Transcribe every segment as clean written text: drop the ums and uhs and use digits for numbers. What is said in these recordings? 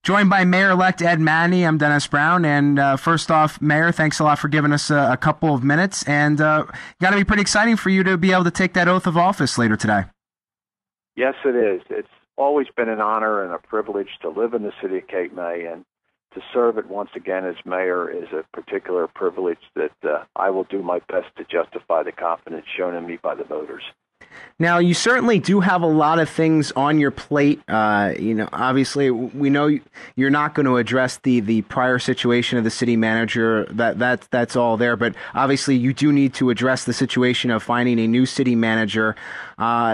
Joined by Mayor-elect Ed Mahaney. I'm Dennis Brown. And first off, Mayor, thanks a lot for giving us a couple of minutes. And got to be pretty exciting for you to be able to take that oath of office later today. Yes, it is. It's always been an honor and a privilege to live in the city of Cape May, and to serve it once again as mayor is a particular privilege that I will do my best to justify the confidence shown in me by the voters. Now, you certainly do have a lot of things on your plate. Obviously, we know you're not going to address the prior situation of the city manager. That's all there. But obviously, you do need to address the situation of finding a new city manager.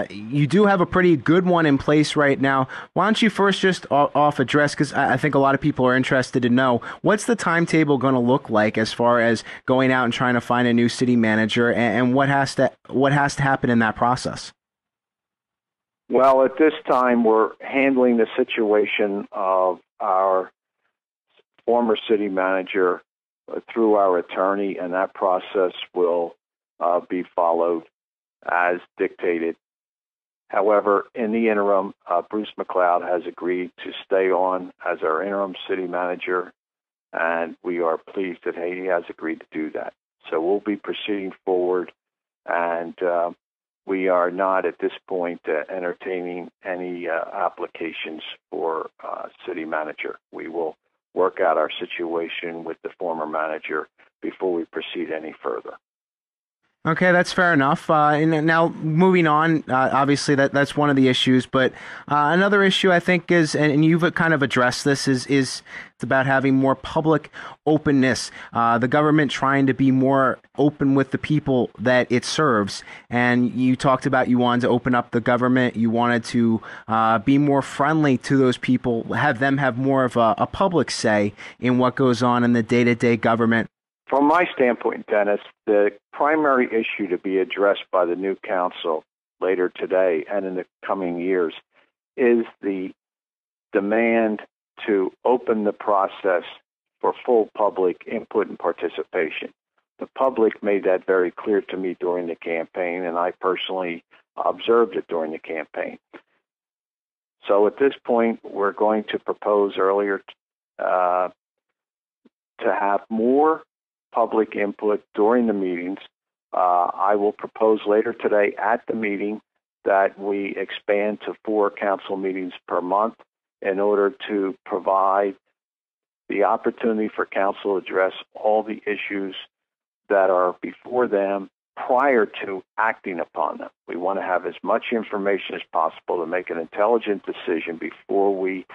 You do have a pretty good one in place right now. Why don't you first just off address, because I think a lot of people are interested to know, what's the timetable going to look like as far as going out and trying to find a new city manager, and what has to happen in that process? Well, at this time, we're handling the situation of our former city manager through our attorney, and that process will be followed as dictated. However, in the interim, Bruce McLeod has agreed to stay on as our interim city manager, and we are pleased that he has agreed to do that. So we'll be proceeding forward, and we are not at this point entertaining any applications for city manager. We will work out our situation with the former manager before we proceed any further. Okay, that's fair enough. And now moving on, obviously that's one of the issues, but another issue I think is, and you've kind of addressed this, is it's about having more public openness. The government trying to be more open with the people that it serves. And you talked about you wanted to open up the government. You wanted to be more friendly to those people, have them have more of a public say in what goes on in the day-to-day government. From my standpoint, Dennis, the primary issue to be addressed by the new council later today and in the coming years is the demand to open the process for full public input and participation. The public made that very clear to me during the campaign, and I personally observed it during the campaign. So at this point, we're going to propose earlier to have more public input during the meetings. I will propose later today at the meeting that we expand to 4 council meetings per month in order to provide the opportunity for council to address all the issues that are before them prior to acting upon them. We want to have as much information as possible to make an intelligent decision before we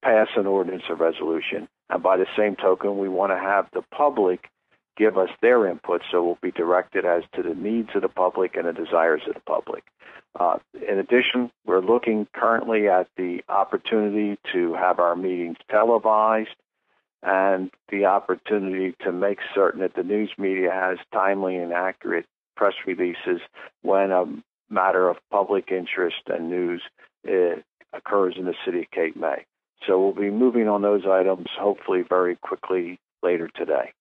pass an ordinance or resolution. And by the same token, we want to have the public give us their input, so we'll be directed as to the needs of the public and the desires of the public. In addition, we're looking currently at the opportunity to have our meetings televised and the opportunity to make certain that the news media has timely and accurate press releases when a matter of public interest and news occurs in the city of Cape May. So we'll be moving on those items hopefully very quickly later today.